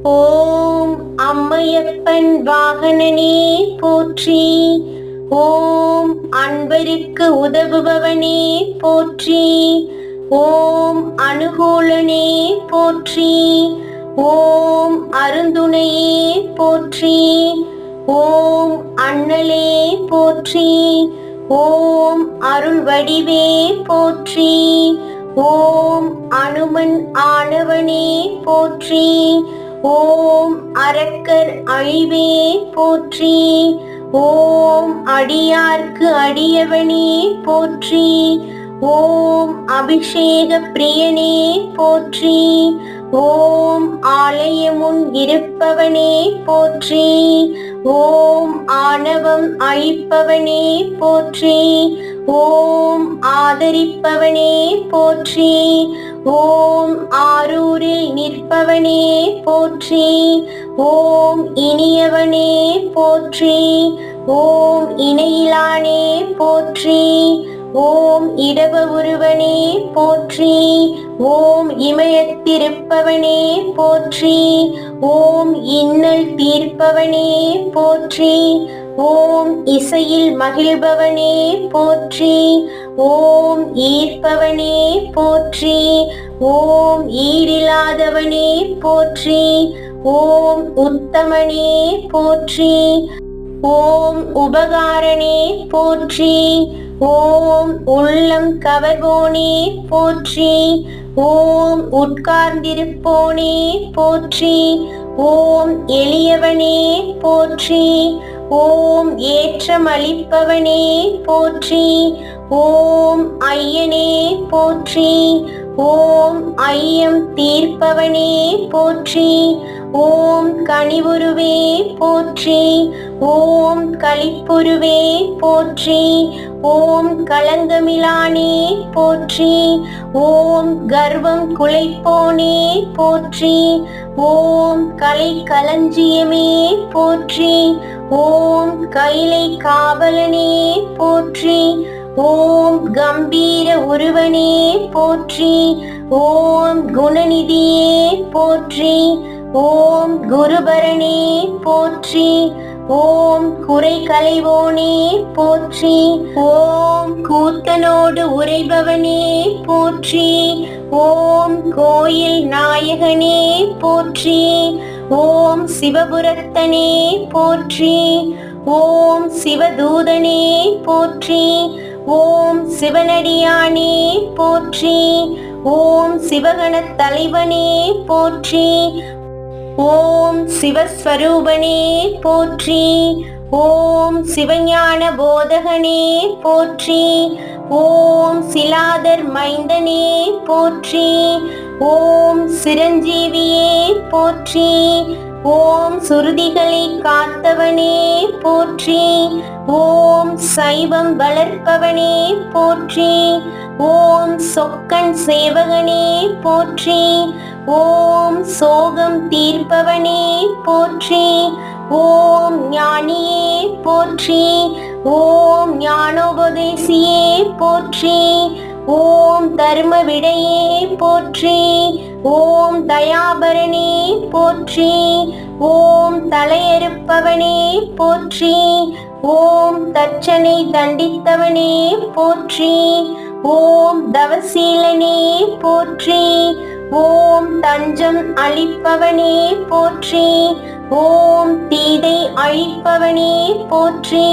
ஓம் அம்மையப்பன் வாகனனே போற்றி. ஓம் அன்பருக்கு உதவுபவனே போற்றி. ஓம் அனுகூலனே போற்றி. ஓம் அருந்துணையே போற்றி. ஓம் அண்ணலே போற்றி. ஓம் அருள் வடிவே போற்றி. ஓம் அனுமன் ஆனவனே போற்றி. ஓம் அரக்கர் அழிவே போற்றி. ஓம் அடியார்க்கு அடியவனே போற்றி. ஓம் அபிஷேக பிரியனே போற்றி. ஓம் ஆலயமுன் இருப்பவனே போற்றி. ஓம் ஆணவம் அழிப்பவனே போற்றி. ஓம் ஆதரிப்பவனே போற்றி. ஓம் ஆரூரில் நிற்பவனே போற்றி. ஓம் இனியவனே போற்றி. ஓம் இணையிலானே போற்றி. ஓம் இடவ உருவனே போற்றி. ஓம் இமயத்திருப்பவனே போற்றி. ஓம் இன்னல் தீர்ப்பவனே போற்றி. ஓம் இசையில் மகிழ்பவனே போற்றி. ஓம் ஈர்ப்பவனே போற்றி. ஓம் ஈடில்லாதவனே போற்றி. ஓம் உத்தமனே போற்றி. ஓம் உபகாரனே போற்றி. ஓம் உள்ளம் கவர்வோனே போற்றி. ஓம் உட்கார்ந்திருப்போனே போற்றி. ஓம் எளியவனே போற்றி. ஓம் ஏற்றமளிப்பவனே போற்றி. ஓம் ஐயனே போற்றி. ஓம் ஐயம் தீர்ப்பவனே போற்றி. ஓம் கனிவுருவே போற்றி. ஓம் களிப்புருவே போற்றி. ஓம் களங்கமிலானே போற்றி. ஓம் கர்வம் குலைப்போனே போற்றி. ஓம் கலை களஞ்சியமே போற்றி. ஓம் கைலை காவலனே போற்றி. ஓம் கம்பீர உருவனே போற்றி. ஓம் குணநிதியே போற்றி. ஓம் குருபரனே போற்றி. ஓம் குறை களைவோனே போற்றி. ஓம் கூத்தனோடு உரைபவனே போற்றி. ஓம் கோயில் நாயகனே போற்றி. ஓம் சிவபுரத்தனே போற்றி. ஓம் சிவதூதனே போற்றி. ஓம் சிவனடியானே போற்றி. ஓம் சிவகணத் தலைவனே போற்றி. ஓம் சிவஸ்வரூபனே போற்றி. ஓம் சிவஞான போதகனே போற்றி. ஓம் சிலாதர் மைந்தனே போற்றி. ஓம் சிரஞ்சீவியே போற்றி. ஓம் சுருதிகளை காத்தவனே போற்றி. ஓம் சைவம் வளர்ப்பவனே போற்றி. ஓம் சொக்கன் சேவகனே போற்றி. ஓம் சோகம் தீர்ப்பவனே போற்றி. ஓம் ஞானியே போற்றி. ஓம் ஞானோபதேசியே போற்றி. ஓம் தர்ம விடையே போற்றி. ஓம் தயாபரணே போற்றி. ஓம் தலையறுப்பவனே போற்றி. ஓம் தட்சனை தண்டித்தவனே போற்றி. ஓம் தவசீலனே போற்றி. ஓம் தஞ்சம் அளிப்பவனே போற்றி. ஓம் தீதை அழிப்பவனே போற்றி.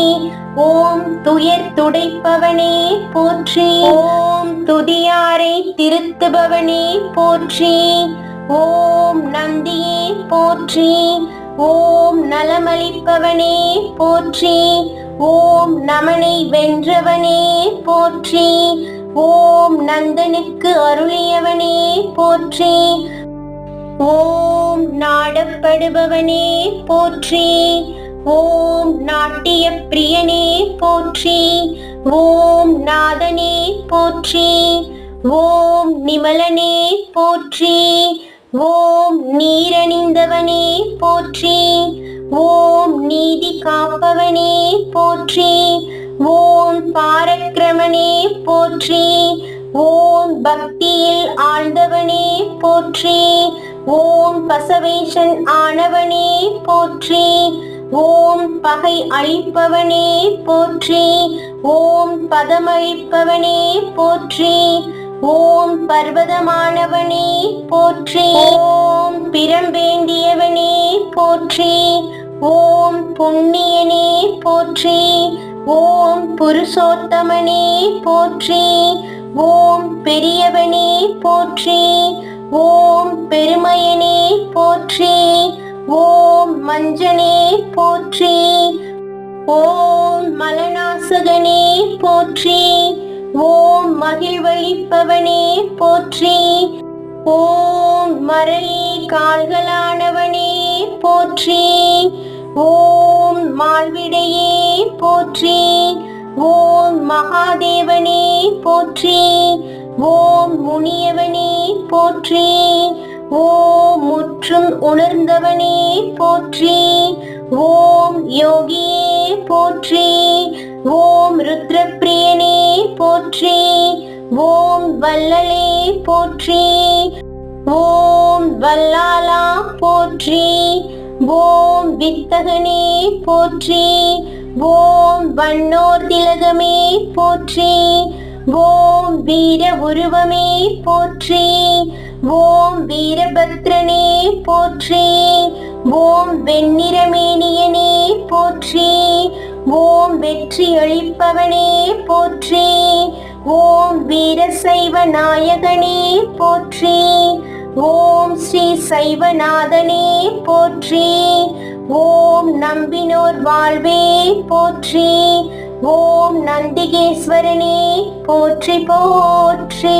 ஓம் துயர் துடைப்பவனே போற்றி. ஓம் துதியாரை திருத்துபவனே போற்றி. ஓம் நந்தியே போற்றி. ஓம் நலமளிப்பவனே போற்றி. ஓம் நமனை வென்றவனே போற்றி. ஓம் நந்தனுக்கு அருளியவனே போற்றி. ஓம் நாடப்படுபவனே போற்றி. ஓம் நாட்டிய பிரியனே போற்றி. ஓம் நாதனே போற்றி. ஓம் நிமலனே போற்றி. ஓம் நீரணிந்தவனே போற்றி. ஓம் நீதி காப்பவனே போற்றி. ஓம் பாரக்கிரமனே போற்றி. ஓம் பக்தியில் ஆழ்ந்தவனே போற்றி. ஓம் பசவேஷன் ஆனவனே போற்றி. ஓம் பகை அழிப்பவனே போற்றி. ஓம் பதமழிப்பவனே போற்றி. ஓம் பர்வதமானவனே போற்றி. ஓம் பிரம்பேந்தியவனே போற்றி. ஓம் புண்ணியனே போற்றி. ஓம் புருஷோத்தமனே போற்றி. ஓம் பெரியவனே போற்றி. ஓம் பெருமையனே போற்றி. ஓம் மஞ்சனே போற்றி. ஓம் மலநாசகனே போற்றி. ஓம் மகிழ்வளிப்பவனே போற்றி. ஓம் மரளி கால்களானவனே போற்றி. ஓம் மால்விடையே போற்றி. ஓம் மகாதேவனே போற்றி. ஓம் முனியவனே போற்றி. ஓம் முற்றும் உணர்ந்தவனே போற்றி. ஓம் யோகியே போற்றி. ஓம் ருத்ரப்பிரியனே போற்றி. ஓம் வல்லலே போற்றி. ஓம் வல்லாலா போற்றி. ஓம் வித்தகனே போற்றி. ஓம் வண்ணோர் திலகமே போற்றி. ஓம் வீர உருவமே போற்றி. ஓம் வீரபத்ரனே போற்றி. ஓம் வெண்ணிறமேனியனே போற்றி. ஓம் வெற்றி அளிப்பவனே போற்றி. ஓம் வீரசைவ நாயகனே போற்றி. ஓம் ஸ்ரீ சைவநாதனே போற்றி. ஓம் நம்பினோர் வாழ்வே போற்றி. ஓம் நந்திகேஸ்வரனே போற்றி போற்றி.